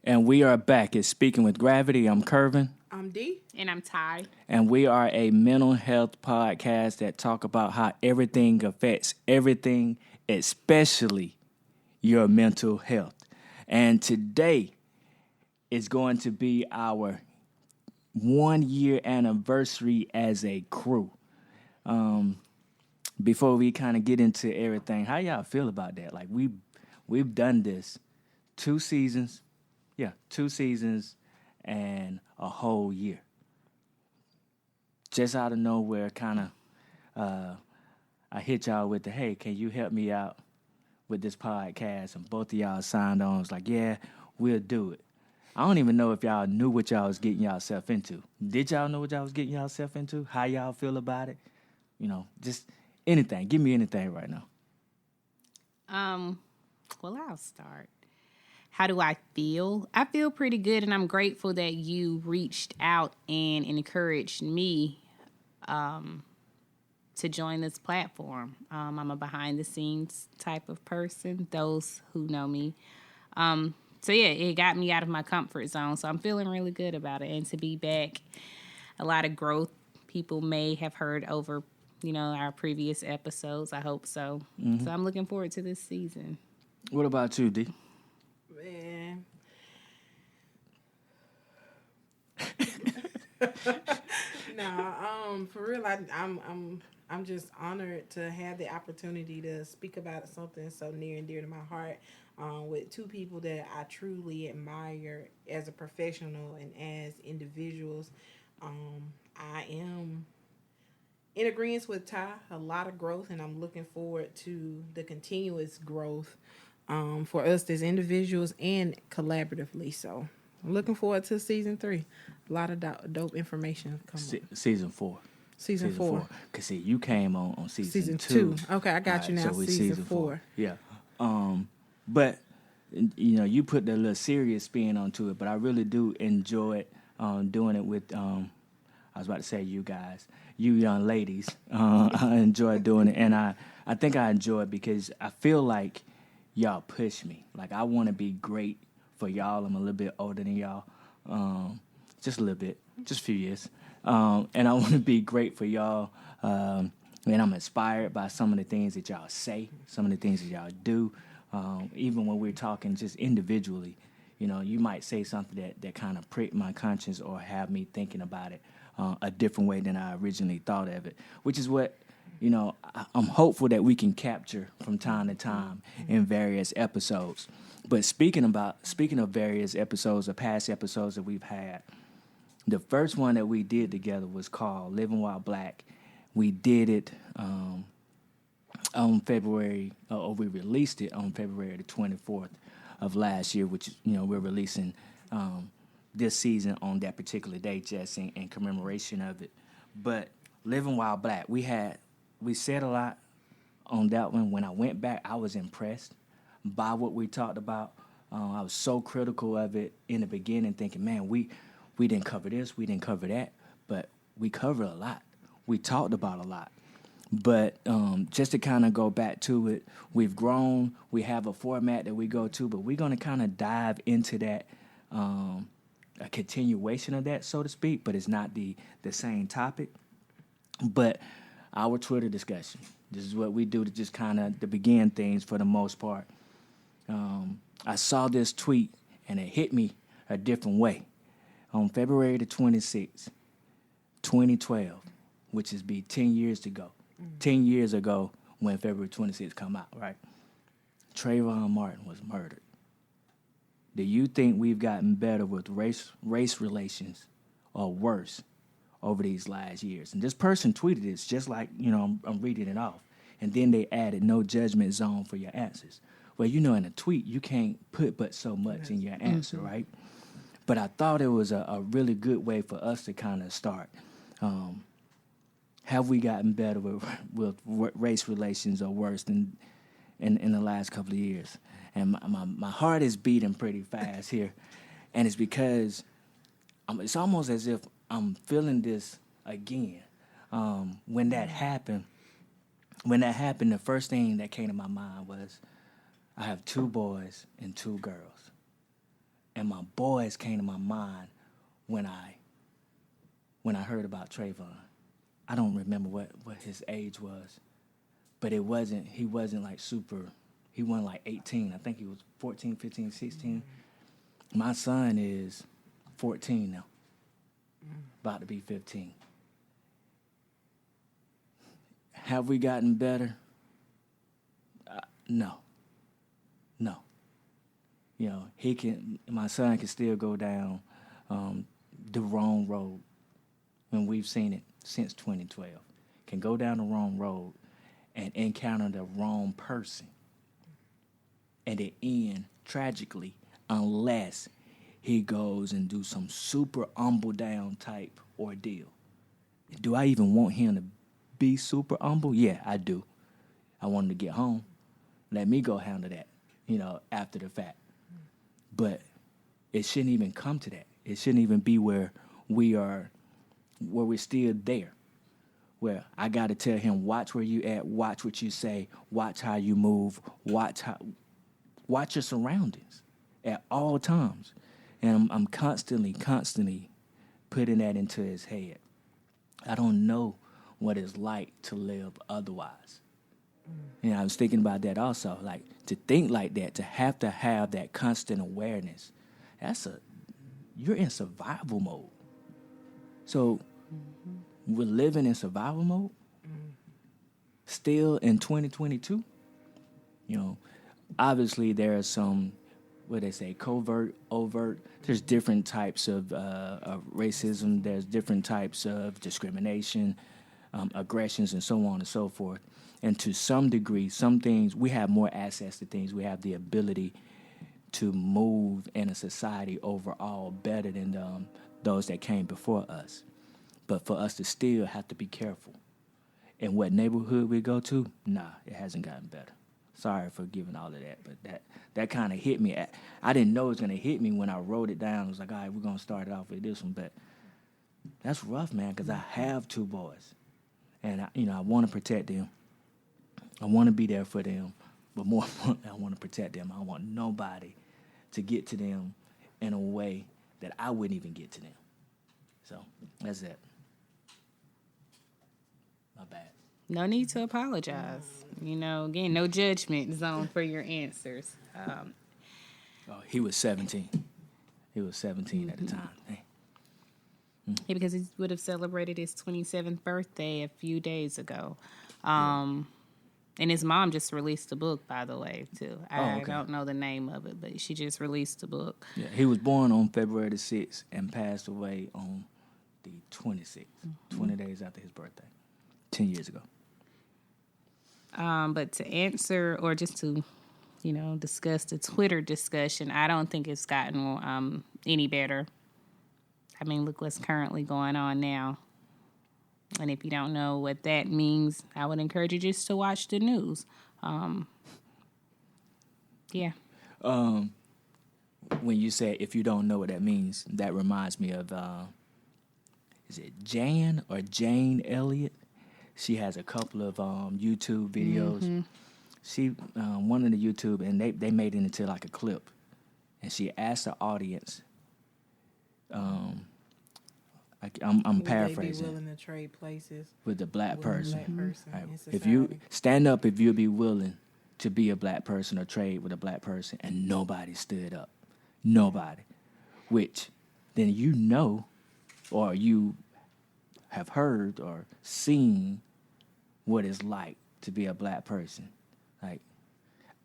And we are back at Speaking with Gravity. I'm Curvin. I'm D. And I'm Ty. And we are a mental health podcast that talk about how everything affects everything, especially your mental health. And today is going to be our 1 year anniversary as a crew. Before we kind of get into everything, how y'all feel about that? Like we've done this 2 seasons. Yeah, 2 seasons and a whole year. Just out of nowhere, kind of, I hit y'all with the, hey, can you help me out with this podcast? And both of y'all signed on. I was like, yeah, we'll do it. I don't even know if y'all knew what y'all was getting yourself into. Did y'all know what y'all was getting yourself into? How y'all feel about it? You know, just anything. Give me anything right now. Well, I'll start. How do I feel? I feel pretty good, and I'm grateful that you reached out and encouraged me to join this platform. I'm a behind-the-scenes type of person, those who know me. So, yeah, it got me out of my comfort zone, so I'm feeling really good about it. And to be back, a lot of growth people may have heard over, our previous episodes. I hope so. Mm-hmm. So I'm looking forward to this season. What about you, D? Man. No, for real, I'm just honored to have the opportunity to speak about something so near and dear to my heart, with 2 people that I truly admire as a professional and as individuals. I am in agreement with Ty, a lot of growth, and I'm looking forward to the continuous growth for us as individuals and collaboratively. So I'm looking forward to season 3. A lot of dope information coming. Season 4. Season 4. Because, see, you came on season 2. Okay, I got you now. So season 4. Yeah. But, you put the little serious spin onto it, but I really do enjoy it, doing it with, I was about to say you guys, you young ladies. I enjoy doing it. And I think I enjoy it because I feel like y'all push me. Like, I want to be great for y'all. I'm a little bit older than y'all. Just a little bit. Just a few years. And I want to be great for y'all. And I'm inspired by some of the things that y'all say, some of the things that y'all do. Even when we're talking just individually, you might say something that kind of pricked my conscience or have me thinking about it a different way than I originally thought of it, which is what, I'm hopeful that we can capture from time to time in various episodes. But speaking of various episodes or past episodes that we've had, the first one that we did together was called Living While Black. We did it on February, or we released it on February the 24th of last year, which, we're releasing this season on that particular day, just in commemoration of it. But Living While Black, we said a lot on that one. When I went back, I was impressed by what we talked about. I was so critical of it in the beginning, thinking, man, we didn't cover this, we didn't cover that, but we covered a lot. We talked about a lot. But just to kind of go back to it, we've grown. We have a format that we go to, but we're going to kind of dive into that, a continuation of that, so to speak, but it's not the same topic. But our Twitter discussion, this is what we do to just kind of to begin things for the most part. I saw this tweet, and it hit me a different way. On February the 26th, 2012, which is 10 years ago. 10 years ago when February 26th come out, right? Trayvon Martin was murdered. Do you think we've gotten better with race relations or worse over these last years? And this person tweeted this just like, I'm reading it off. And then they added no judgment zone for your answers. Well, in a tweet, you can't put but so much in your answer, right? But I thought it was a really good way for us to kind of start. Have we gotten better with race relations or worse than in the last couple of years? And my heart is beating pretty fast here. And it's because it's almost as if I'm feeling this again. When that happened, the first thing that came to my mind was I have 2 boys and 2 girls. And my boys came to my mind when I heard about Trayvon. I don't remember what his age was, but he wasn't like he wasn't like 18. I think he was 14, 15, 16. My son is 14 now, about to be 15. Have we gotten better? No. You know, my son can still go down the wrong road, and we've seen it since 2012. Can go down the wrong road and encounter the wrong person, and it end tragically unless he goes and do some super humble down type ordeal. Do I even want him to be super humble? Yeah, I do. I want him to get home. Let me go handle that, after the fact. But it shouldn't even come to that. It shouldn't even be where we're still there. Where I got to tell him, watch where you at, watch what you say, watch how you move, watch your surroundings at all times. And I'm constantly putting that into his head. I don't know what it's like to live otherwise. I was thinking about that also, like to think like that, to have that constant awareness. You're in survival mode. So we're living in survival mode still in 2022. Obviously there are some, what they say, covert, overt. There's different types of racism. There's different types of discrimination, aggressions, and so on and so forth. And to some degree, some things, we have more access to things. We have the ability to move in a society overall better than those that came before us. But for us to still have to be careful. And what neighborhood we go to, it hasn't gotten better. Sorry for giving all of that, but that kind of hit me. I didn't know it was going to hit me when I wrote it down. I was like, all right, we're going to start it off with this one. But that's rough, man, because I have 2 boys. And, I want to protect them. I want to be there for them. But more importantly, I want to protect them. I want nobody to get to them in a way that I wouldn't even get to them. So that's it. My bad. No need to apologize. Again, no judgment zone for your answers. He was 17. He was 17 at the time. Yeah, because he would have celebrated his 27th birthday a few days ago. And his mom just released a book, by the way, too. I don't know the name of it, but she just released a book. Yeah, he was born on February the 6th and passed away on the 26th, 20 days after his birthday, 10 years ago. But to answer or just to, discuss the Twitter discussion, I don't think it's gotten any better. I mean, look what's currently going on now. And if you don't know what that means, I would encourage you just to watch the news. Yeah. When you say if you don't know what that means, that reminds me of, is it Jan or Jane Elliott? She has a couple of YouTube videos. She one of the YouTube, and they made it into like a clip. And she asked the audience, I'm paraphrasing. Would they be willing to trade places with the black person? Right. If you stand up, if you'll be willing to be a black person or trade with a black person, and nobody stood up, nobody, which then or you have heard or seen what it's like to be a black person. Like,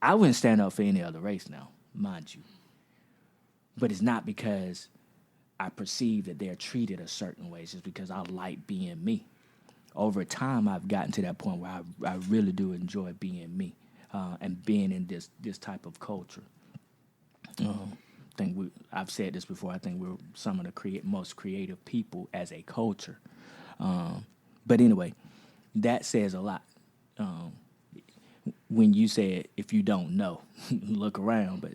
I wouldn't stand up for any other race now, mind you, but it's not because I perceive that they're treated a certain way. It's just because I like being me. Over time, I've gotten to that point where I really do enjoy being me and being in this type of culture. I've said this before. I think we're some of the most creative people as a culture. But anyway, that says a lot. When you said if you don't know, look around, but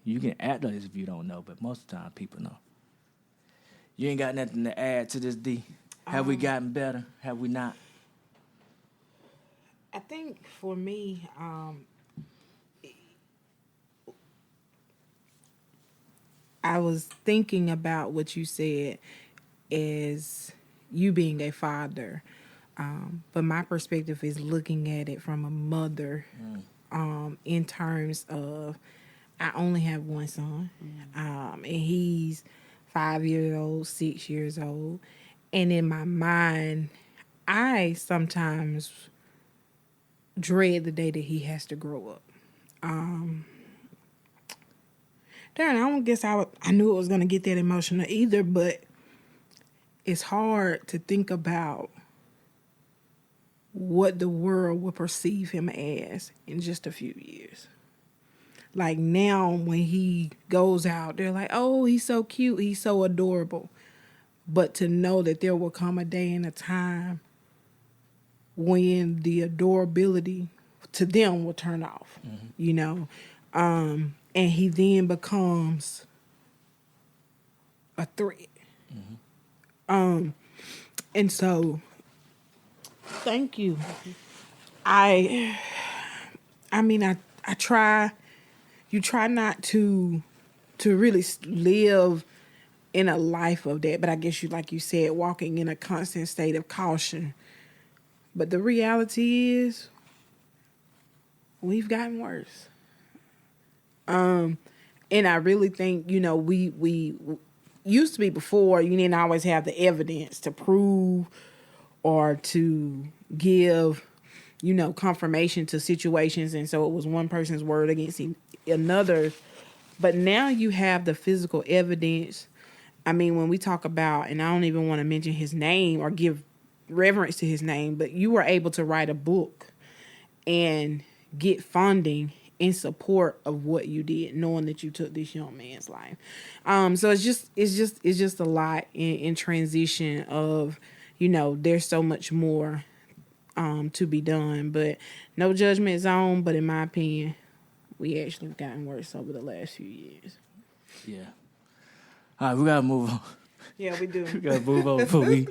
you can act as if you don't know, but most of the time people know. You ain't got nothing to add to this, D? Have we gotten better? Have we not? I think for me, I was thinking about what you said as you being a father, but my perspective is looking at it from a mother, in terms of I only have one son, and he's 5 years old, 6 years old, and in my mind, I sometimes dread the day that he has to grow up. Darn, I don't guess I knew it was gonna get that emotional either, but it's hard to think about what the world will perceive him as in just a few years. Like now, when he goes out, they're like, "Oh, he's so cute, he's so adorable." But to know that there will come a day and a time when the adorability to them will turn off, you know, and he then becomes a threat. And so, thank you. I mean, I try. You try not to really live in a life of that, but I guess you, like you said, walking in a constant state of caution. But the reality is, we've gotten worse. And I really think, you know, we used to be before, you didn't always have the evidence to prove or to give, you know, confirmation to situations. And so it was one person's word against another. But now you have the physical evidence. I mean, when we talk about, and I don't even want to mention his name or give reverence to his name, but you were able to write a book and get funding in support of what you did, knowing that you took this young man's life. So it's just a lot in transition of, you know, there's so much more to be done, but no judgment zone. But in my opinion, we actually have gotten worse over the last few years. Yeah. All right, we gotta move on. Yeah, we do. We gotta move on before we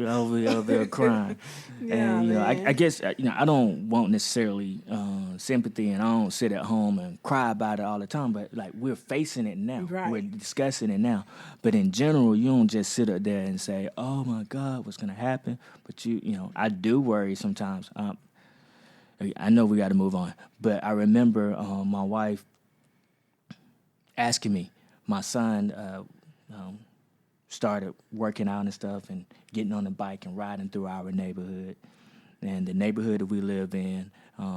over there crying. Yeah, and you know, man. I guess you know I don't want necessarily sympathy, and I don't sit at home and cry about it all the time. But like we're facing it now, Right. we're discussing it now. But in general, you don't just sit up there and say, "Oh my God, what's gonna happen?" But you know, I do worry sometimes. I know we got to move on, but I remember my wife asking me. My son started working out and stuff and getting on the bike and riding through our neighborhood. And the neighborhood that we live in,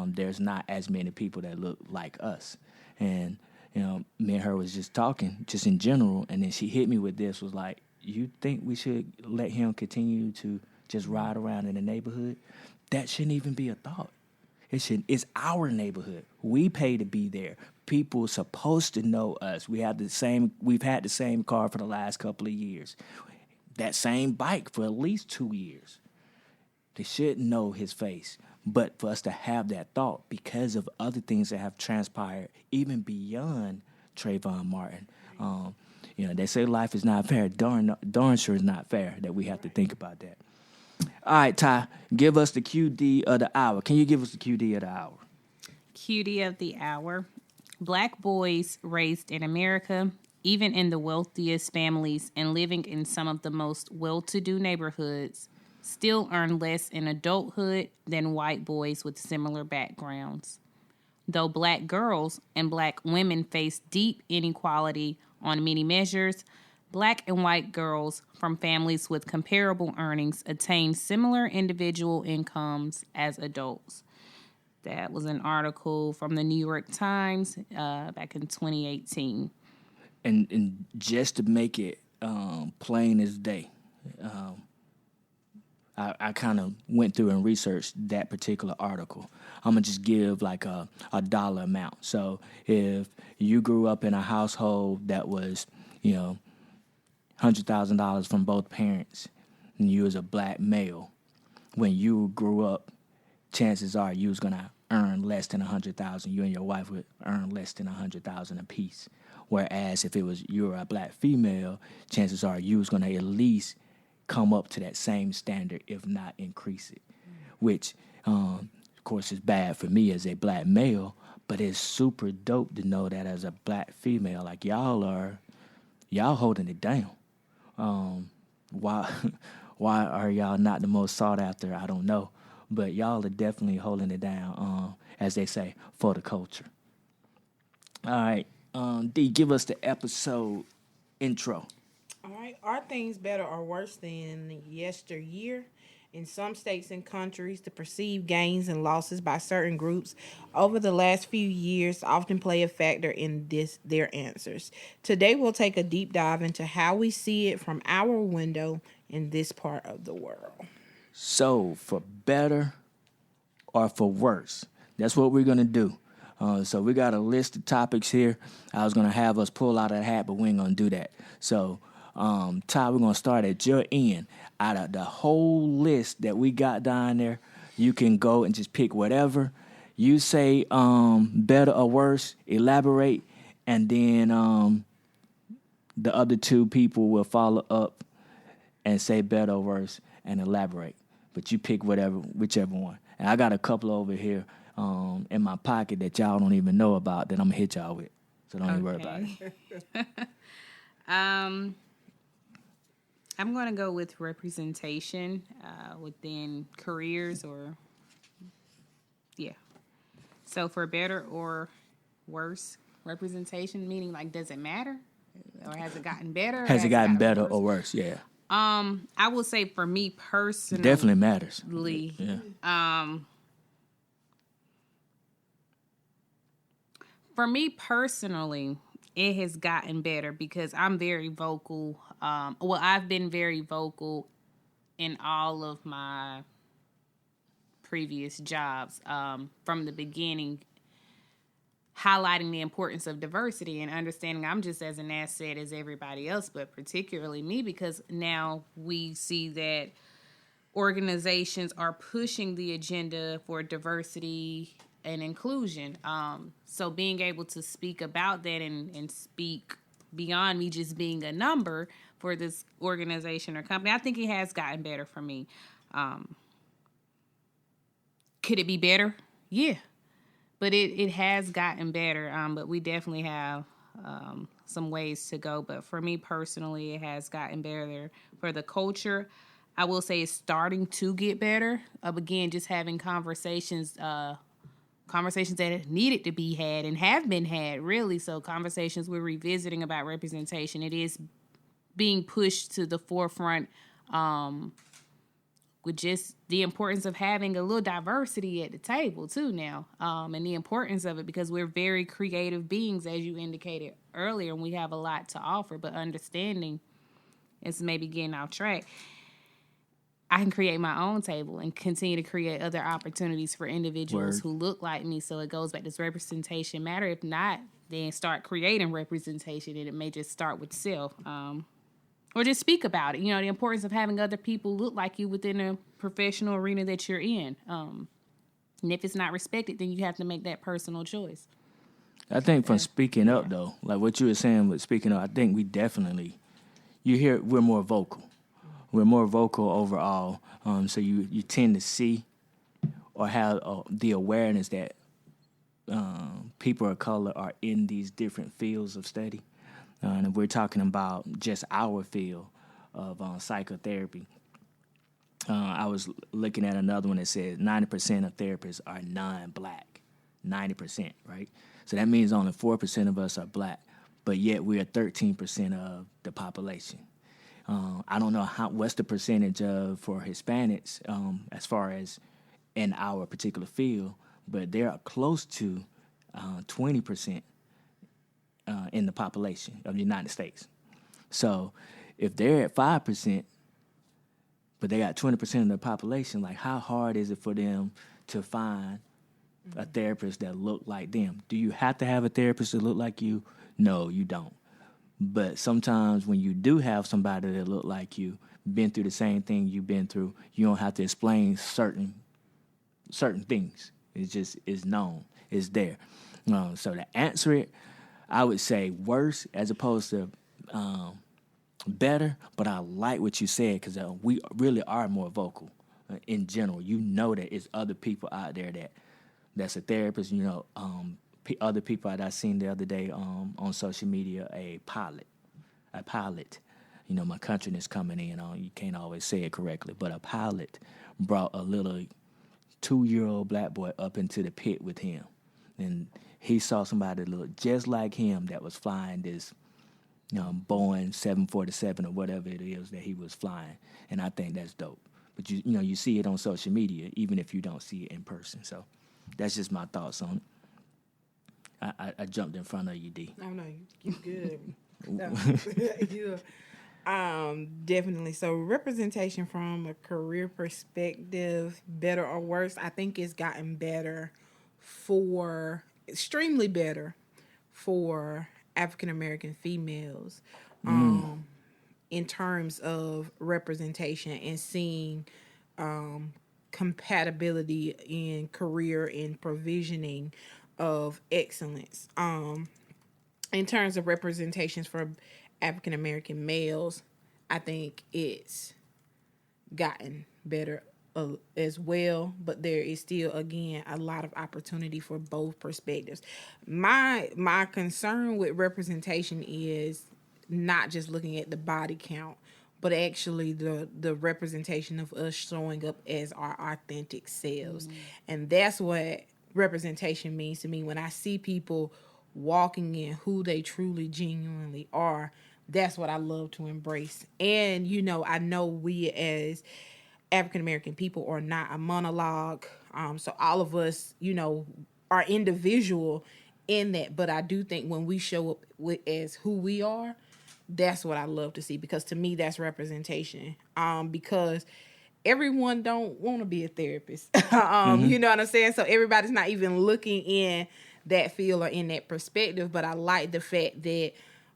there's not as many people that look like us. And, you know, me and her was just talking, just in general, and then she hit me with this, was like, you think we should let him continue to just ride around in the neighborhood? That shouldn't even be a thought. It's our neighborhood. We pay to be there. People supposed to know us. We've had the same car for the last couple of years. That same bike for at least 2 years. They should know his face. But for us to have that thought because of other things that have transpired, even beyond Trayvon Martin, you know, they say life is not fair. Darn sure is not fair that we have to think about that. All right, Ty, give us the QD of the hour. Can you give us the QD of the hour? QD of the hour. Black boys raised in America, even in the wealthiest families and living in some of the most well-to-do neighborhoods, still earn less in adulthood than white boys with similar backgrounds. Though black girls and black women face deep inequality on many measures, black and white girls from families with comparable earnings attain similar individual incomes as adults. That was an article from the New York Times back in 2018. And just to make it plain as day, I kind of went through and researched that particular article. I'm going to just give like a dollar amount. So if you grew up in a household that was, you know, $100,000 from both parents, and you was a black male, when you grew up, chances are you was gonna earn less than $100,000. You and your wife would earn less than $100,000 apiece. Whereas if you're a black female, chances are you was gonna at least come up to that same standard, if not increase it. Which, of course, is bad for me as a black male, but it's super dope to know that as a black female, like y'all are, y'all holding it down. Why why are y'all not the most sought after? I don't know, but y'all are definitely holding it down. As they say, for the culture. All right, D, give us the episode intro. All right. Are things better or worse than yesteryear? In some states and countries, the perceived gains and losses by certain groups over the last few years often play a factor in their answers. Today, we'll take a deep dive into how we see it from our window in this part of the world. So, for better or for worse, that's what we're gonna do. So we got a list of topics here. I was gonna have us pull out a hat, but we ain't gonna do that. So, Ty, we're gonna start at your end. Out of the whole list that we got down there, you can go and just pick whatever. You say better or worse, elaborate, and then the other two people will follow up and say better or worse and elaborate. But you pick whichever one. And I got a couple over here in my pocket that y'all don't even know about that I'm gonna hit y'all with. So don't even worry about it. I'm going to go with representation within careers yeah. So for better or worse representation, meaning like, does it matter? Or has it gotten better? Has it gotten better or worse? Yeah. I will say for me personally. Definitely matters. Yeah. For me personally, it has gotten better because I'm very vocal. I've been very vocal in all of my previous jobs from the beginning, highlighting the importance of diversity and understanding I'm just as an asset as everybody else, but particularly me, because now we see that organizations are pushing the agenda for diversity and inclusion. So being able to speak about that and speak beyond me just being a number for this organization or company, I think it has gotten better for me. Could it be better? Yeah. But it has gotten better. But we definitely have some ways to go. But for me personally, it has gotten better. For the culture, I will say it's starting to get better. Again, just having conversations that needed to be had and have been had, really. So conversations we're revisiting about representation. It is being pushed to the forefront with just the importance of having a little diversity at the table, too, now. And the importance of it, because we're very creative beings, as you indicated earlier, and we have a lot to offer. But understanding is maybe getting off track. I can create my own table and continue to create other opportunities for individuals who look like me. So it goes back, does representation matter? If not, then start creating representation, and it may just start with self. Or just speak about it. You know, the importance of having other people look like you within a professional arena that you're in. And if it's not respected, then you have to make that personal choice. I think from speaking up, though, like what you were saying with speaking up, I think we definitely, we're more vocal. We're more vocal overall. So you tend to see or have the awareness that people of color are in these different fields of study. And if we're talking about just our field of psychotherapy, I was looking at another one that says 90% of therapists are non-black. 90%, right? So that means only 4% of us are black, but yet we are 13% of the population. I don't know what's the percentage for Hispanics as far as in our particular field, but they're close to 20% in the population of the United States. So if they're at 5%, but they got 20% of the population, like how hard is it for them to find a therapist that look like them? Do you have to have a therapist that look like you? No, you don't. But sometimes when you do have somebody that look like you, been through the same thing you've been through, you don't have to explain certain things. It's just, it's known. It's there. So to answer it, I would say worse as opposed to better, but I like what you said because we really are more vocal in general. You know that it's other people out there that's a therapist, other people that I seen the other day on social media, a pilot. a pilot. You know, my countriness coming in on, you can't always say it correctly, but a pilot brought a little 2-year-old black boy up into the pit with him. And he saw somebody that looked just like him that was flying this Boeing 747 or whatever it is that he was flying. And I think that's dope. But you see it on social media, even if you don't see it in person. So that's just my thoughts on it. I jumped in front of you, D. Oh no, you good. No. Definitely. So representation from a career perspective, better or worse, I think it's gotten better extremely better for African American females, in terms of representation and seeing compatibility in career and provisioning of excellence. In terms of representations for African American males, I think it's gotten better as well, but there is still, again, a lot of opportunity for both perspectives. My concern with representation is not just looking at the body count, but actually the representation of us showing up as our authentic selves. And that's what representation means to me. When I see people walking in who they truly genuinely are, that's what I love to embrace. And I know we as African American people are not a monologue, so all of us are individual in that, but I do think when we show up as who we are, that's what I love to see, because to me that's representation. Because everyone don't want to be a therapist. You know what I'm saying? So everybody's not even looking in that field or in that perspective, but I like the fact that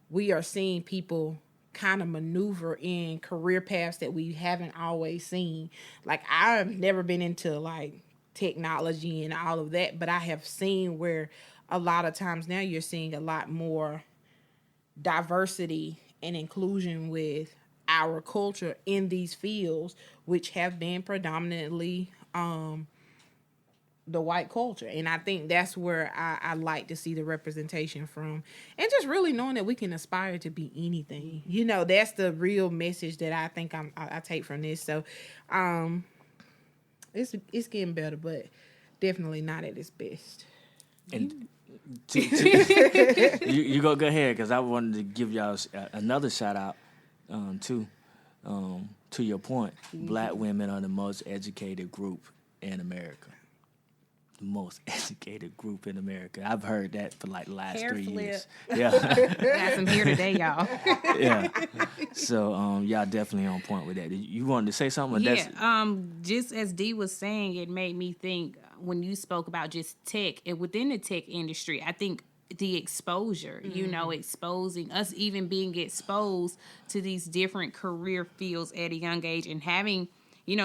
we are seeing people kind of maneuver in career paths that we haven't always seen. Like, I've never been into like technology and all of that, but I have seen where a lot of times now you're seeing a lot more diversity and inclusion with our culture in these fields, which have been predominantly the white culture. And I think that's where I like to see the representation from, and just really knowing that we can aspire to be anything. That's the real message that I think I take from this. So it's getting better, but definitely not at its best. And you go ahead, because I wanted to give y'all another shout out too. To your point, Black women are the most educated group in America. The most educated group in America. I've heard that for like the last Hair 3 flip. years. Yeah. Got some here today, y'all. Yeah. So y'all definitely on point with that. You wanted to say something? Yeah. Just as Dee was saying, it made me think when you spoke about just tech and within the tech industry, I think the exposure, exposing us, even being exposed to these different career fields at a young age, and having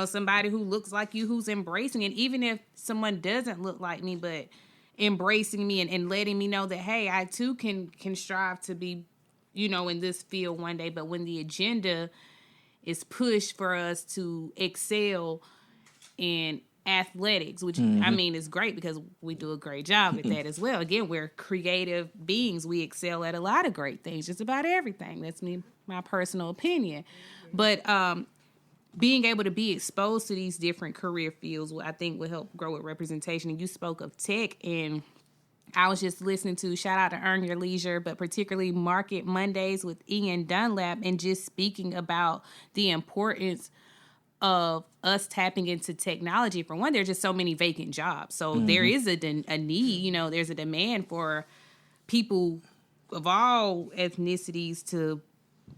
somebody who looks like you, who's embracing it, even if someone doesn't look like me, but embracing me and letting me know that, hey, I too can strive to be, in this field one day. But when the agenda is pushed for us to excel in athletics, which I mean is great because we do a great job at that as well. Again, we're creative beings. We excel at a lot of great things, just about everything. That's my personal opinion. But being able to be exposed to these different career fields, I think will help grow with representation. And you spoke of tech, and I was just listening to, shout out to Earn Your Leisure, but particularly Market Mondays with Ian Dunlap, and just speaking about the importance of us tapping into technology. For one, there's just so many vacant jobs. So there is a need, there's a demand for people of all ethnicities to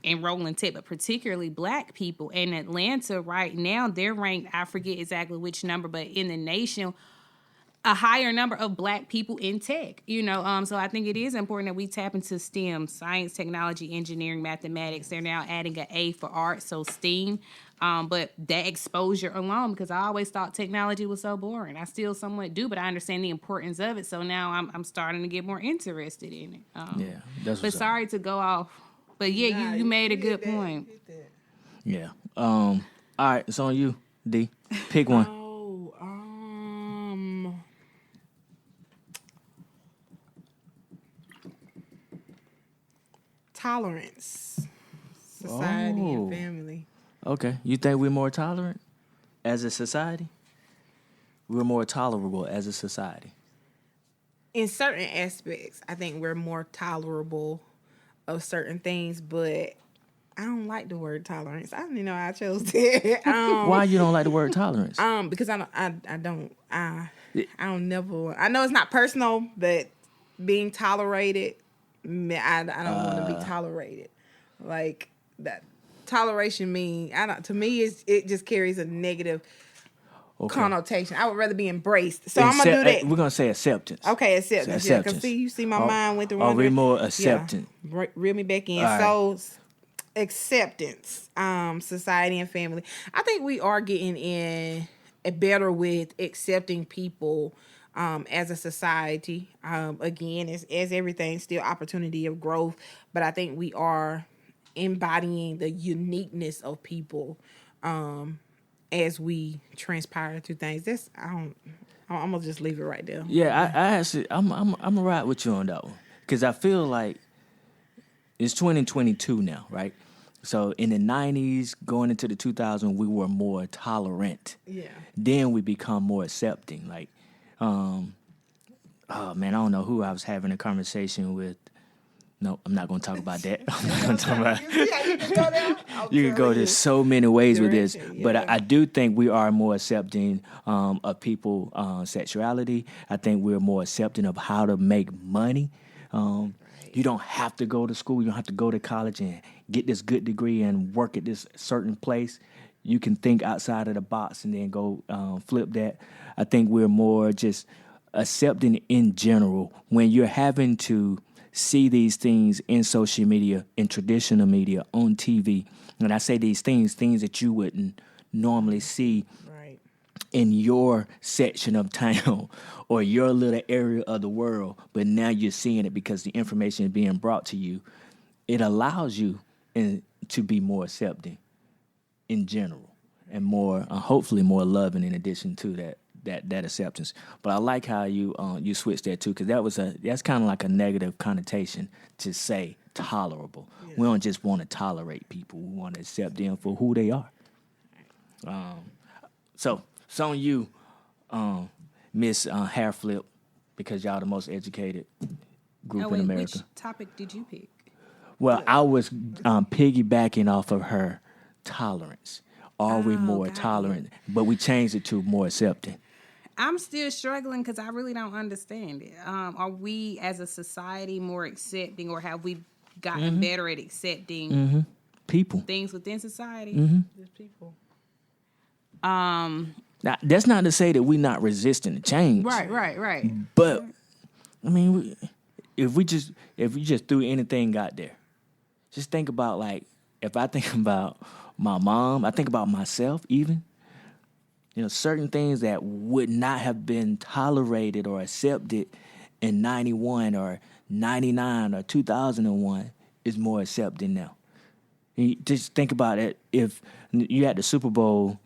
enroll in tech, but particularly Black people. In Atlanta right now, they're ranked, I forget exactly which number, but in the nation, a higher number of Black people in tech, so I think it is important that we tap into STEM, science, technology, engineering, mathematics. They're now adding an A for art, so STEAM. But that exposure alone, because I always thought technology was so boring. I still somewhat do, but I understand the importance of it. So now I'm starting to get more interested in it. Yeah, that's but sorry to go off. But yeah, you made a good point. Yeah. All right, it's on you, D. Pick one. Tolerance. society and family. Okay. You think we're more tolerant as a society? We're more tolerable as a society. In certain aspects, I think we're more tolerable of certain things, but I don't like the word tolerance. I don't even know how I chose that. Why you don't like the word tolerance? Because I don't never. I know it's not personal, but being tolerated, I don't want to be tolerated. Like that toleration to me it just carries a negative connotation. I would rather be embraced. So I'm gonna do that. We're gonna say acceptance. Okay, acceptance. Yeah, because you see my mind went through. Are we more accepting? Yeah, reel me back in. All So acceptance, society and family. I think we are getting in better with accepting people as a society. Again, as everything, still opportunity of growth, but I think we are embodying the uniqueness of people as we transpire through things. I'm gonna just leave it right there. Yeah, I'm gonna ride with you on that one because I feel like it's 2022 now, right? So in the 90s, going into the 2000s, we were more tolerant. Yeah. Then we become more accepting. Like, oh man, I don't know who I was having a conversation with. No, I'm not going to talk about that. I'm not going to talk about it. You can go to so many ways with this. But I do think we are more accepting of people's sexuality. I think we're more accepting of how to make money. You don't have to go to school. You don't have to go to college and get this good degree and work at this certain place. You can think outside of the box and then go flip that. I think we're more just accepting in general when you're having to see these things in social media, in traditional media, on TV. When I say these things that you wouldn't normally see in your section of town or your little area of the world, but now you're seeing it because the information is being brought to you. It allows you to be more accepting in general and more, hopefully more loving in addition to that acceptance. But I like how you switched that too, because that's kind of like a negative connotation to say tolerable. Yeah. We don't just want to tolerate people; we want to accept them for who they are. So it's on you, Miss Hair Flip, because y'all the most educated group in America. Which topic did you pick? Well, I was piggybacking off of her tolerance. Are we more tolerant? But we changed it to more accepting. I'm still struggling because I really don't understand it. Are we as a society more accepting, or have we gotten better at accepting people, things within society? Just people. Now, that's not to say that we're not resisting the change. Right. But I mean, if we just threw anything out there, just think about, like, if I think about my mom, I think about myself even. Certain things that would not have been tolerated or accepted in 91 or 99 or 2001 is more accepted now. You just think about it. If you had the Super Bowl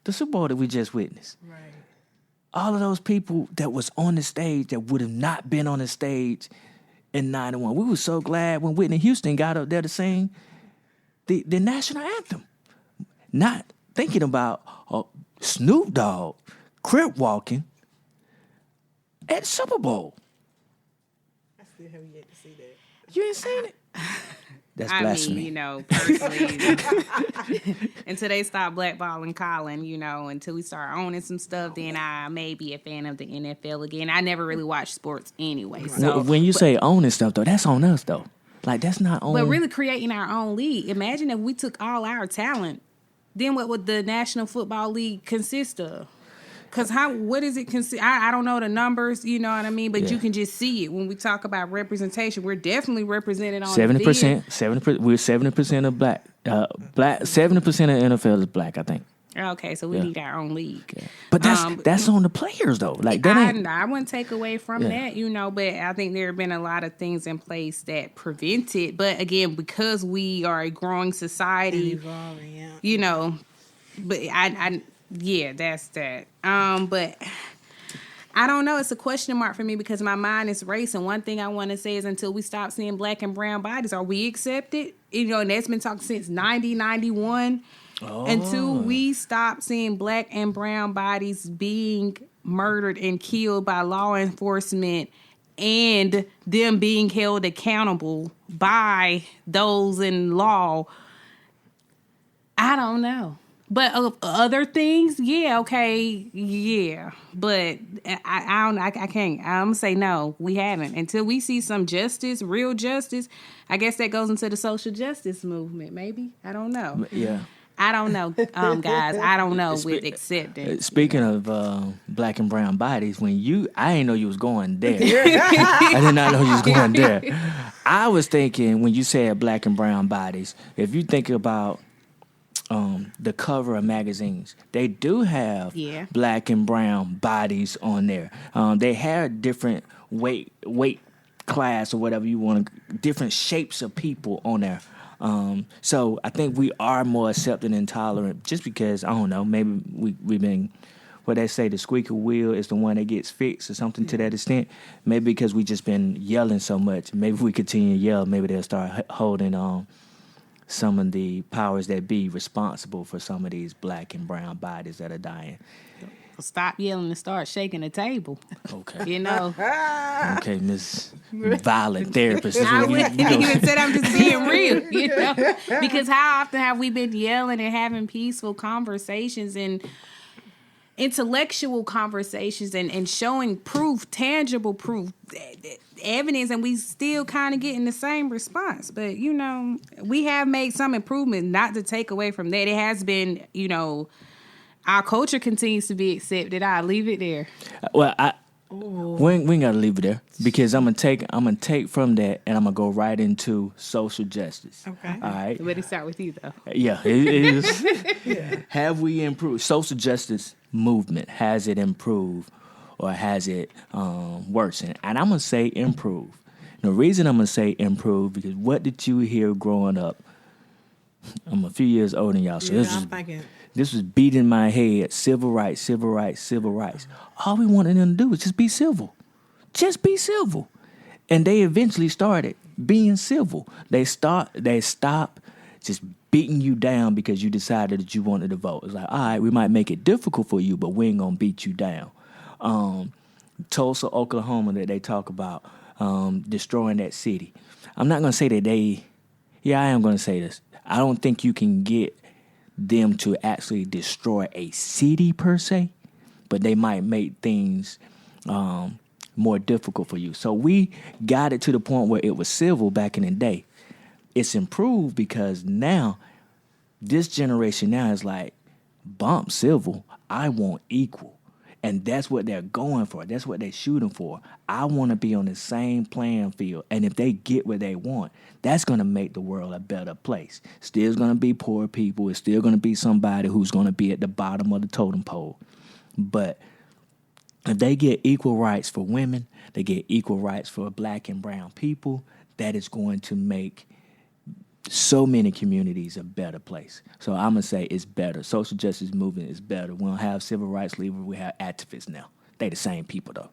that we just witnessed. Right. All of those people that was on the stage that would have not been on the stage in 91. We were so glad when Whitney Houston got up there to sing the national anthem. Not thinking about Snoop Dogg crip walking at Super Bowl. I still haven't yet to see that. You ain't seen it? That's blasphemy. Personally, until they start blackballing Colin, until we start owning some stuff, then I may be a fan of the NFL again. I never really watched sports anyway. So when you say owning stuff, though, that's on us, though. Like, that's not on. But really creating our own league. Imagine if we took all our talent, then what would the National Football League consist of? Because what does it consist? I don't know the numbers, you know what I mean? But you can just see it when we talk about representation. We're definitely represented on 70%. 70%. We're 70% of black. 70% of NFL is black, I think. Okay, so we need our own league. Yeah. But that's on the players, though. Like, I wouldn't take away from that, but I think there have been a lot of things in place that prevent it. But again, because we are a growing society, evolving, but that's that. But I don't know. It's a question mark for me because my mind is racing. One thing I want to say is until we stop seeing black and brown bodies, are we accepted? You know, and that's been talked since 91. Until we stop seeing black and brown bodies being murdered and killed by law enforcement and them being held accountable by those in law, I don't know. But other things, yeah, okay, yeah. But I don't. I can't. I'm gonna say no. We haven't until we see some justice, real justice. I guess that goes into the social justice movement. Maybe I don't know. Yeah. I don't know, guys. I don't know with acceptance. Speaking of black and brown bodies, I didn't know you was going there. I did not know you was going there. I was thinking when you said black and brown bodies, if you think about the cover of magazines, they do have black and brown bodies on there. They have different weight class or whatever you want, different shapes of people on there. So I think we are more accepting and tolerant just because, I don't know, maybe we've been, what they say, the squeaky wheel is the one that gets fixed or something to that extent. Maybe because we just been yelling so much. Maybe if we continue to yell, maybe they'll start holding some of the powers that be responsible for some of these black and brown bodies that are dying. Stop yelling and start shaking the table. Okay. You know. Okay, Miss Violent Therapist. I wouldn't even said I'm just being real, you know. Because how often have we been yelling and having peaceful conversations and intellectual conversations and showing proof, tangible proof, evidence, and we still kind of getting the same response. But, you know, we have made some improvement, not to take away from that. It has been, you know, our culture continues to be accepted. I'll leave it there. Well, we ain't gotta leave it there because I'm gonna take from that and I'm gonna go right into social justice. Okay. All right. Let it start with you though. Yeah, it is. Have we improved social justice movement? Has it improved or has it worsened? And I'm gonna say improve. The reason I'm gonna say improve because what did you hear growing up? I'm a few years older than y'all, so this was beating my head. Civil rights, civil rights, civil rights. All we wanted them to do was just be civil. Just be civil. And they eventually started being civil. They stopped just beating you down because you decided that you wanted to vote. It's like, all right, we might make it difficult for you, but we ain't going to beat you down. Tulsa, Oklahoma, that they talk about destroying that city. I'm not going to say that I am going to say this. I don't think you can get them to actually destroy a city per se, but they might make things more difficult for you. So we got it to the point where it was civil back in the day. It's improved because now this generation now is like, bump civil, I want equal. And that's what they're going for. That's what they're shooting for. I want to be on the same playing field. And if they get what they want, that's going to make the world a better place. Still going to be poor people. It's still going to be somebody who's going to be at the bottom of the totem pole. But if they get equal rights for women, they get equal rights for black and brown people, that is going to make so many communities a better place. So I'm going to say it's better. Social justice movement is better. We don't have civil rights leaders. We have activists now. They the same people, though.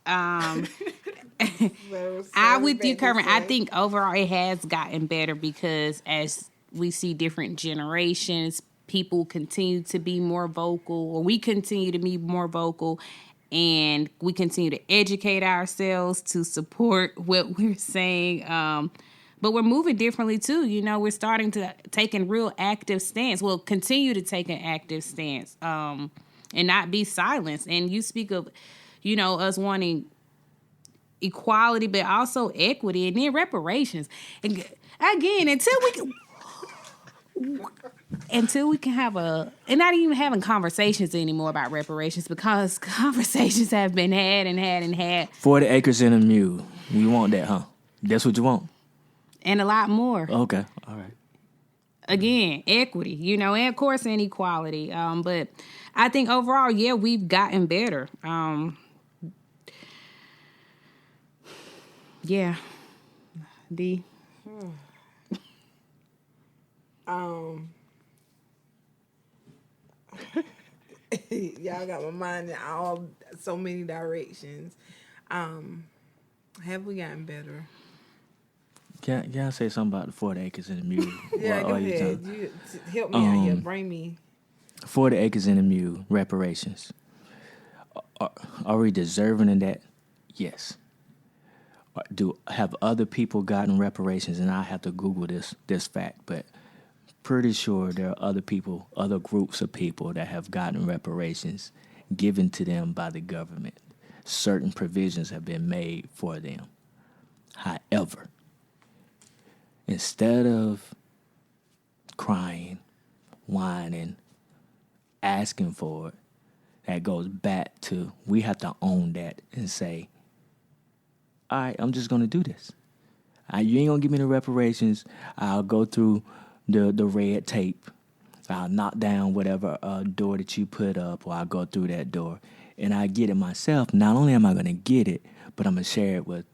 I with you, Kermit. I think overall it has gotten better because as we see different generations, people continue to be more vocal, or we continue to be more vocal, and we continue to educate ourselves to support what we're saying. But we're moving differently too. You know, we're starting to take a real active stance. We'll continue to take an active stance and not be silenced. And you speak of, you know, us wanting equality, but also equity and then reparations. And again, until we can have and not even having conversations anymore about reparations, because conversations have been had. 40 acres and a mule. You want that, huh? That's what you want? And a lot more. Okay. All right. Again, equity, you know, and of course inequality. But I think overall, yeah, we've gotten better. Yeah. Y'all got my mind in so many directions. Have we gotten better? Can I say something about the 40 acres and the mule? Yeah, go ahead. You help me out here. Bring me. 40 acres and a mule, reparations. Are we deserving of that? Yes. Have other people gotten reparations? And I have to Google this fact, but pretty sure there are other people, other groups of people that have gotten reparations given to them by the government. Certain provisions have been made for them. However, instead of crying, whining, asking for it, that goes back to we have to own that and say, all right, I'm just going to do this. You ain't going to give me the reparations. I'll go through the red tape. I'll knock down whatever door that you put up, or I'll go through that door. And I get it myself. Not only am I going to get it, but I'm going to share it with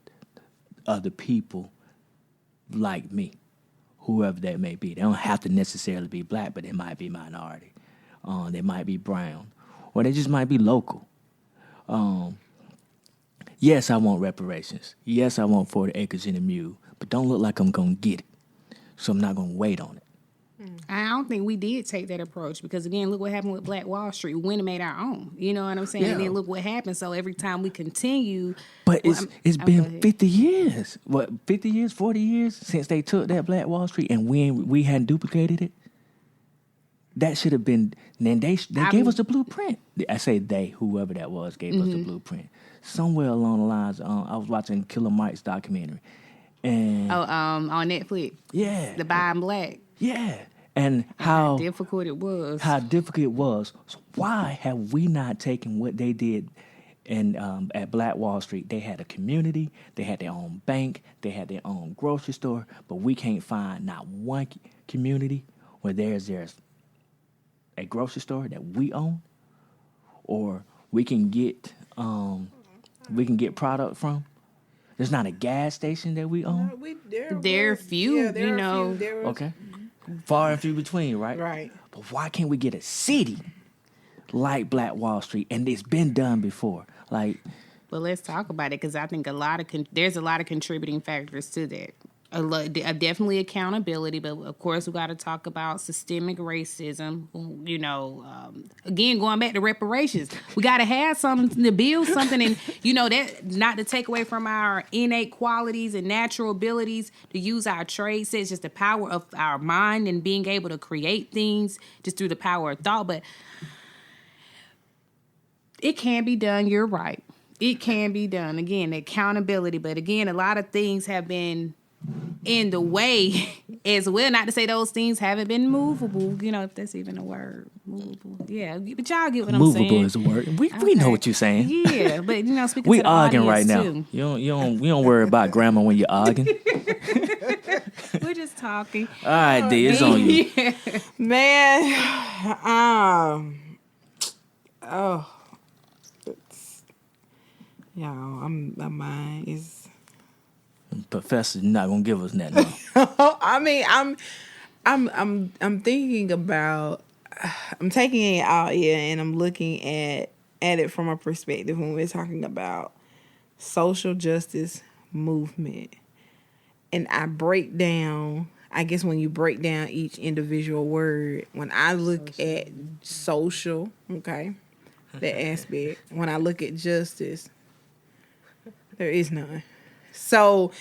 other people like me, whoever that may be. They don't have to necessarily be black, but they might be minority. They might be brown, or they just might be local. Yes, I want reparations. Yes, I want 40 acres and a mule, but don't look like I'm going to get it. So I'm not going to wait on it. I don't think we did take that approach because, again, look what happened with Black Wall Street. We went and made our own. You know what I'm saying? Yeah. And then look what happened. So every time we continue. But well, it's been 50 years. What, 50 years, 40 years since they took that Black Wall Street and we hadn't duplicated it? That should have been. Then they gave us the blueprint. I say they, whoever that was, gave us the blueprint. Somewhere along the lines, I was watching Killer Mike's documentary, and on Netflix. Yeah, The Buying Black. Yeah, and how difficult it was. How difficult it was. So why have we not taken what they did? And at Black Wall Street, they had a community, they had their own bank, they had their own grocery store, but we can't find not one community where there's a grocery store that we own, or we can get product from. There's not a gas station that we own. There are few, yeah, you know. Okay, far and few between, right? Right. But why can't we get a city like Black Wall Street? And it's been done before. Like, well, let's talk about it because I think there's a lot of contributing factors to that. Definitely accountability, but of course we got to talk about systemic racism. You know, again, going back to reparations, we got to have something to build something, and you know that not to take away from our innate qualities and natural abilities to use our trade sets, just the power of our mind and being able to create things just through the power of thought. But it can be done. You're right. It can be done. Again, accountability, but again, a lot of things have been in the way as well. Not to say those things haven't been movable, you know, if that's even a word. Movable. Yeah, but y'all get what I'm saying. Movable is a word. We know what you're saying. Yeah, but you know, speaking we to the arguing right now. too. You don't worry about grammar when you're arguing. We're just talking. All right, D, it's on you. Yeah. Man, my mind is. Professor's not gonna give us that. I mean, I'm thinking about. I'm taking it out here and I'm looking at it from a perspective when we're talking about social justice movement, and I break down. I guess when you break down each individual word, when I look at social, okay, that aspect. When I look at justice, there is none. So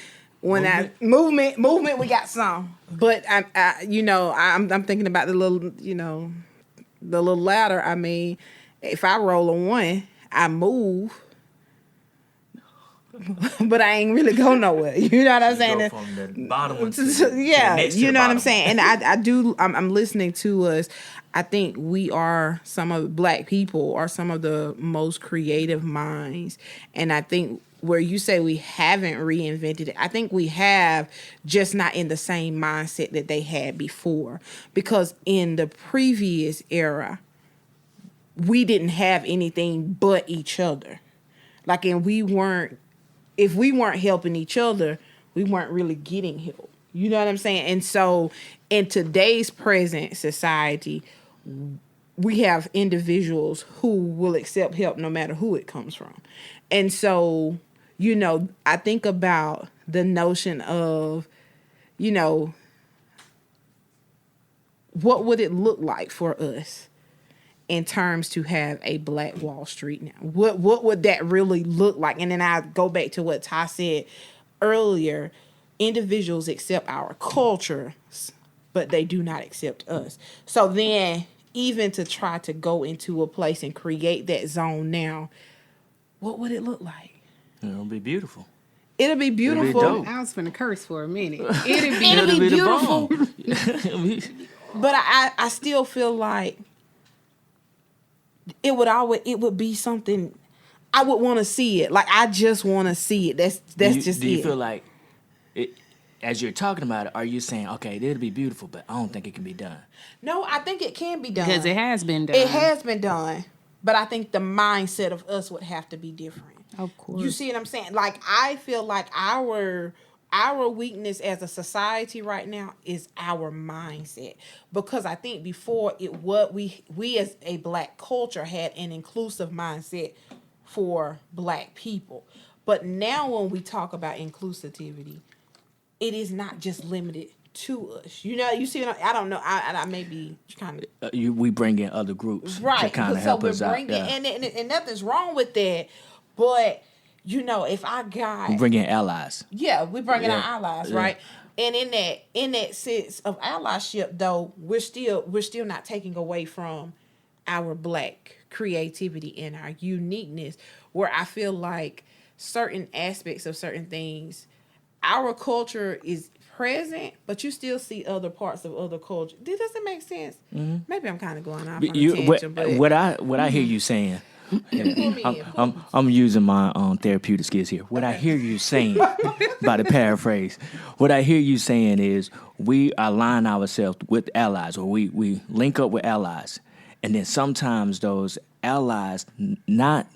when movement, we got some, but I'm thinking about the little ladder. I mean, if I roll a 1, I move, but I ain't really go nowhere. You know what I'm saying? Go from the bottom to you know what I'm saying. And I'm listening to us. I think we are some of Black people are some of the most creative minds, and I think. Where you say we haven't reinvented it, I think we have, just not in the same mindset that they had before. Because in the previous era, we didn't have anything but each other. Like, and if we weren't helping each other, we weren't really getting help. You know what I'm saying? And so in today's present society, we have individuals who will accept help no matter who it comes from. And so, I think about the notion of, what would it look like for us in terms to have a Black Wall Street now? What would that really look like? And then I go back to what Ty said earlier. Individuals accept our cultures, but they do not accept us. So then, even to try to go into a place and create that zone now, what would it look like? It'll be beautiful. It'll be beautiful. It'll be dope. I was finna curse for a minute. It'll be beautiful. The But I still feel like it would be something I would want to see it. Like, I just want to see it. That's just it. Do you feel like, as you're talking about it, are you saying, okay, it'll be beautiful, but I don't think it can be done? No, I think it can be done. Because it has been done. It has been done. But I think the mindset of us would have to be different. Of course. You see what I'm saying? Like, I feel like our weakness as a society right now is our mindset. Because I think before we as a Black culture had an inclusive mindset for Black people. But now when we talk about inclusivity, it is not just limited to us. You see what I don't know. I may be kind of We bring in other groups right to kind of help us out. Yeah. And nothing's wrong with that. But if I got We bring in allies. yeah, we bring in our Yeah. allies, Yeah. right? And in that sense of allyship, though, we're still not taking away from our Black creativity and our uniqueness. Where I feel like certain aspects of certain things, our culture is present, but you still see other parts of other culture. Does that make sense? Mm-hmm. Maybe I'm kind of going off on a tangent, but what I hear you saying. me I'm using my therapeutic skills here. What I hear you saying, by the paraphrase, what I hear you saying is we align ourselves with allies, or we link up with allies, and then sometimes those allies, not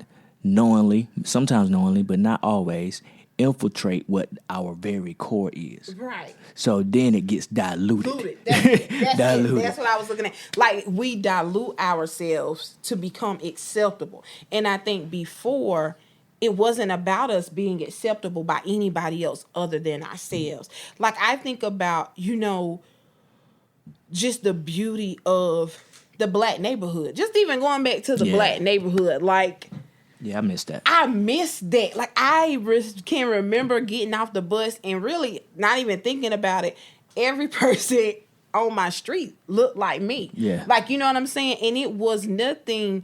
knowingly, sometimes knowingly, but not always, infiltrate what our very core is. right. So then it gets diluted. That's it. That's Diluted. it. That's what I was looking at. Like, we dilute ourselves to become acceptable. And I think before, it wasn't about us being acceptable by anybody else other than ourselves. Like, I think about, just the beauty of the Black neighborhood. Just even going back to the Black neighborhood. Like, Yeah, I missed that. I miss that. Like, can remember getting off the bus and really not even thinking about it. Every person on my street looked like me. Yeah. Like, you know what I'm saying? And it was nothing.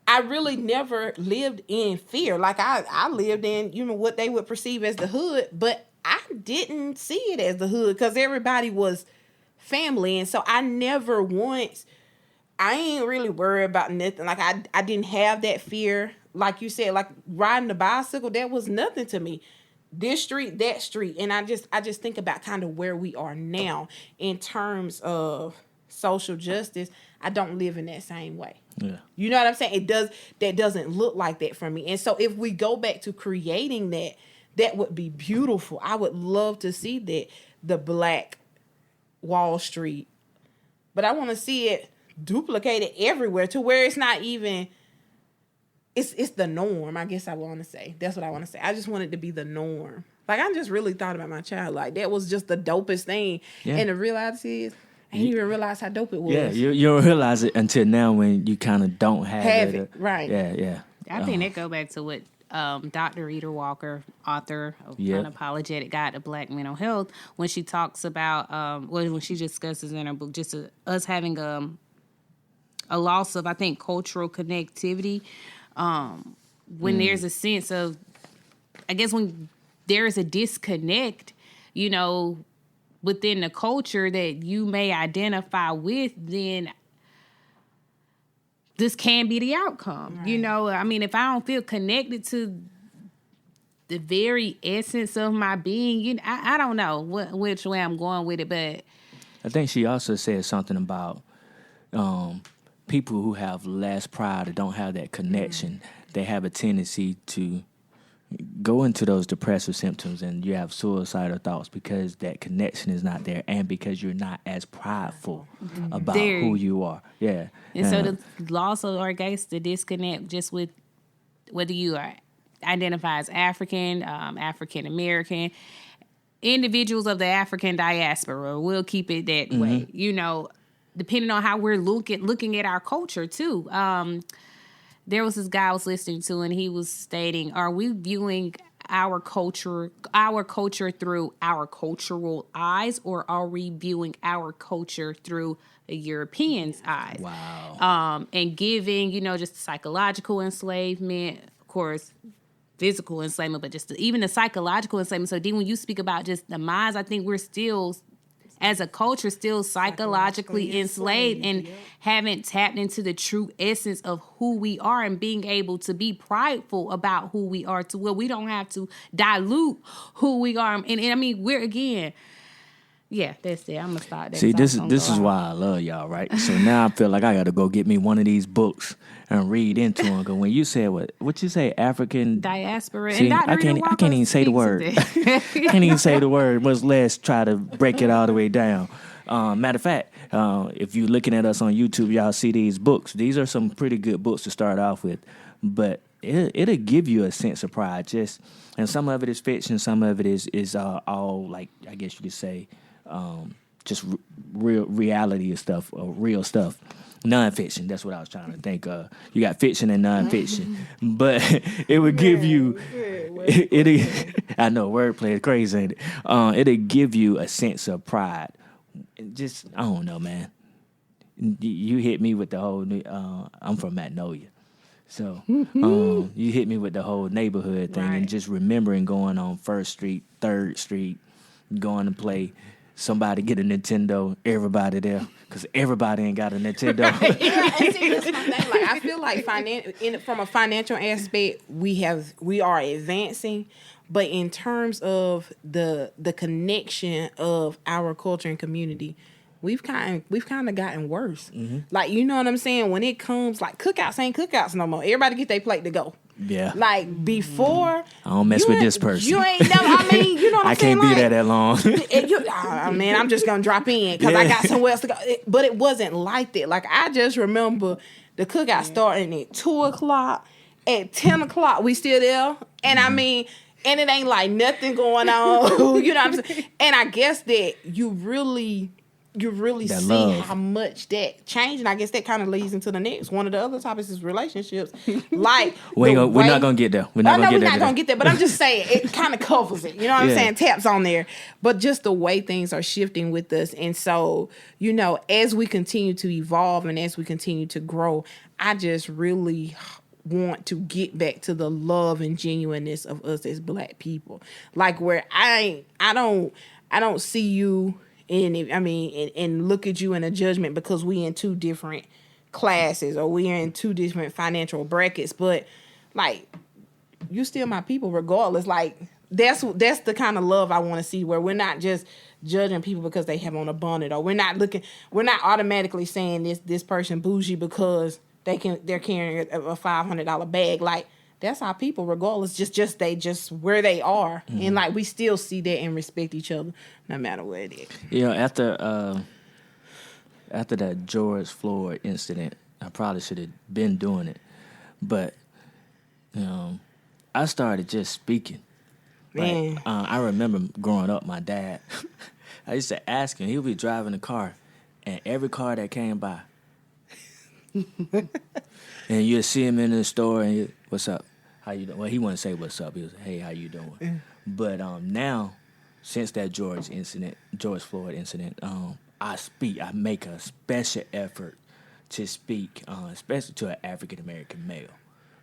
I really never lived in fear. Like, I lived in, what they would perceive as the hood, but I didn't see it as the hood because everybody was family. And so I never once, I ain't really worried about nothing. Like, I didn't have that fear. Like you said, like riding the bicycle, that was nothing to me. This street, that street. And I just think about kind of where we are now in terms of social justice. I don't live in that same way. Yeah. You know what I'm saying? That doesn't look like that for me. And so if we go back to creating that would be beautiful. I would love to see that, the Black Wall Street. But I want to see it duplicated everywhere to where it's not even, it's the norm, I guess I want to say. That's what I want to say. I just want it to be the norm. Like, I just really thought about my child. Like, that was just the dopest thing. Yeah. And the reality is, I didn't even realize how dope it was. Yeah, you don't realize it until now when you kind of don't have it. Right. Yeah. I think that go back to what Dr. Rita Walker, author of Unapologetic Guide to Black Mental Health, when she talks about, when she discusses in her book, just us having a loss of, I think, cultural connectivity. When there's a sense of, I guess when there is a disconnect, within the culture that you may identify with, then this can be the outcome. Right. I mean, if I don't feel connected to the very essence of my being, I don't know which way I'm going with it, but I think she also said something about people who have less pride or don't have that connection. They have a tendency to go into those depressive symptoms and you have suicidal thoughts because that connection is not there and because you're not as prideful about There. who you are. Yeah. And so the loss or I guess the disconnect just with whether you are identify as African, African American, individuals of the African diaspora. We'll keep it that way. You know, depending on how we're looking at our culture too. There was this guy I was listening to, and he was stating, "Are we viewing our culture through our cultural eyes, or are we viewing our culture through a European's eyes?" Wow. And giving, you know, just psychological enslavement, of course, physical enslavement, but just even the psychological enslavement. So then when you speak about just the minds, I think we're still, as a culture, still psychologically enslaved and haven't tapped into the true essence of who we are and being able to be prideful about who we are to where we don't have to dilute who we are. And I mean, we're again... Yeah, that's it. I'm gonna start that. See, this is why I love y'all, right? So now I feel like I got to go get me one of these books and read into them. Because when you said what you say, African diaspora, see, and Dr. I can't even say the word. Can't even say the word, much less try to break it all the way down. Matter of fact, if you're looking at us on YouTube, y'all see these books. These are some pretty good books to start off with, but it'll give you a sense of pride. And some of it is fiction, some of it is all like I guess you could say. Just real reality stuff, real stuff. Nonfiction, that's what I was trying to think of. You got fiction and nonfiction. But it would give you, I know, wordplay is crazy, ain't it? It'll give you a sense of pride. Just, I don't know, man. You hit me with the whole, I'm from Magnolia. So you hit me with the whole neighborhood thing and just remembering going on 1st Street, 3rd Street, going to play. Somebody get a Nintendo, everybody there, because everybody ain't got a Nintendo. Yeah, and see, that's my thing. Like, I feel like from a financial aspect, we are advancing, but in terms of the connection of our culture and community, we've kind of gotten worse. Mm-hmm. Like, you know what I'm saying? When it comes, like, cookouts ain't cookouts no more. Everybody get their plate to go. Yeah. Like, before... I don't mess with this person. You ain't never... I mean, you know what I'm saying? I can't be there that long. Man, I'm just going to drop in because I got somewhere else to go. But it wasn't like that. Like, I just remember the cookout starting at 2 o'clock. At 10 o'clock, we still there. And I mean... And it ain't like nothing going on. You know what I'm saying? And I guess that you really that see love. how much that changed. And I guess that kind of leads into the next. One of the other topics is relationships. Like, we're not going to get there. We're not going to get there. But I'm just saying, it kind of covers it. You know what I'm saying? Taps on there. But just the way things are shifting with us. And so, you know, as we continue to evolve and as we continue to grow, I just really want to get back to the love and genuineness of us as Black people. Like, where I don't see you and look at you in a judgment because we in 2 different classes or we are in 2 different financial brackets, but like, you still my people regardless. Like, that's the kind of love I want to see, where we're not just judging people because they have on a bonnet, or we're not automatically saying this person bougie because they're carrying a $500 bag. Like, that's our people regardless, just where they are. Mm-hmm. And like, we still see that and respect each other no matter where it is. Yeah, after that George Floyd incident, I probably should have been doing it. But I started just speaking. Man. Like, I remember growing up, my dad, I used to ask him, he would be driving a car, and every car that came by, and you'd see him in the store, and what's up? How you doing? Well, he wouldn't say what's up. He was, hey, how you doing? Yeah. But now, since that George Floyd incident, I make a special effort to speak, especially to an African American male.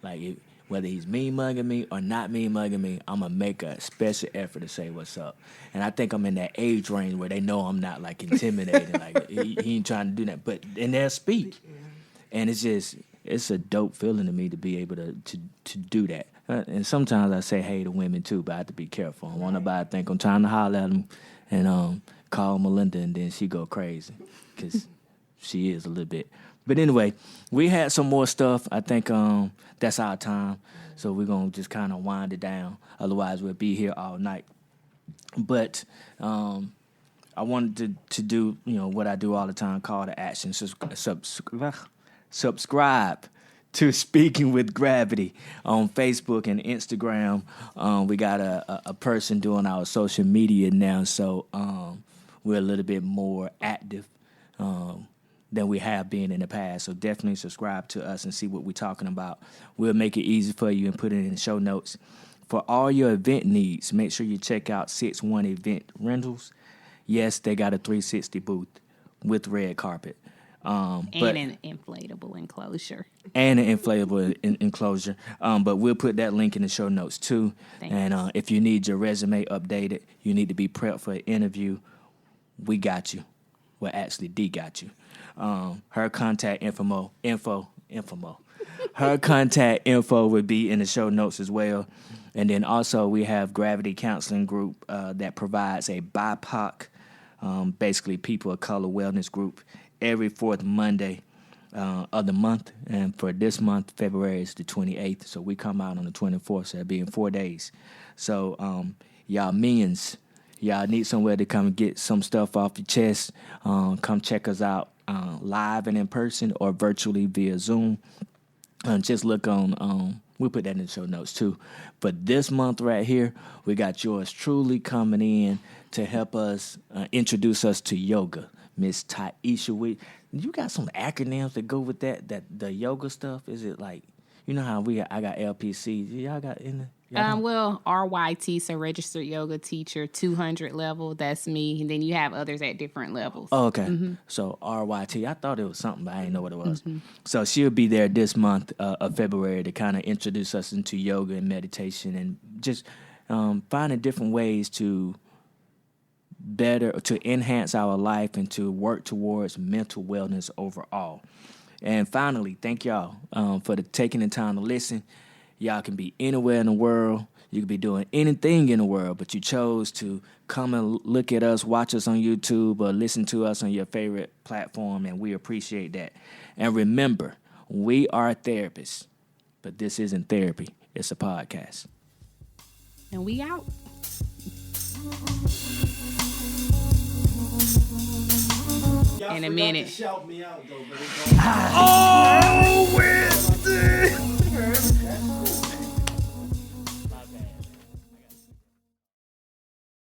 Like, whether he's mean mugging me or not mean mugging me, I'm gonna make a special effort to say what's up. And I think I'm in that age range where they know I'm not like intimidating, like he ain't trying to do that. But and they'll speak, and it's a dope feeling to me to be able to do that. And sometimes I say hey to women too, but I have to be careful. I don't want nobody to think I'm trying to holler at them and call Melinda and then she go crazy, because she is a little bit. But anyway, we had some more stuff. I think that's our time. So we're going to just kind of wind it down. Otherwise, we'll be here all night. But I wanted to do, what I do all the time, call to action. Subscribe to Speaking with Gravity on Facebook and Instagram. We got a person doing our social media now, so we're a little bit more active than we have been in the past. So definitely subscribe to us and see what we're talking about. We'll make it easy for you and put it in the show notes. For all your event needs, make sure you check out 6-1 Event Rentals. Yes, they got a 360 booth with red carpet. And an inflatable enclosure. And an inflatable enclosure. But we'll put that link in the show notes too. Thanks. And if you need your resume updated, you need to be prepped for an interview, we got you. Well, actually, D got you. Her contact info. Her contact info would be in the show notes as well. And then also we have Gravity Counseling Group that provides a BIPOC, basically people of color wellness group every fourth Monday of the month. And for this month, February is the 28th. So we come out on the 24th. So that'll be in 4 days. So y'all millions, y'all need somewhere to come and get some stuff off your chest. Come check us out live and in person or virtually via Zoom. Just look on, we'll put that in the show notes too. But this month right here, we got yours truly coming in to help us introduce us to yoga. Miss Taisha, you got some acronyms that go with that the yoga stuff? Is it like, how I got LPC? Y'all got in the... Well, RYT, so Registered Yoga Teacher, 200 level, that's me. And then you have others at different levels. Oh, okay. Mm-hmm. So RYT, I thought it was something, but I didn't know what it was. Mm-hmm. So she'll be there this month of February to kind of introduce us into yoga and meditation and just finding different ways to enhance our life and to work towards mental wellness overall. And finally, thank y'all for taking the time to listen. Y'all can be anywhere in the world. You could be doing anything in the world, but you chose to come and look at us, watch us on YouTube, or listen to us on your favorite platform, and we appreciate that. And remember, we are therapists, but this isn't therapy. It's a podcast. And we out. In a minute. Shout me out, though, but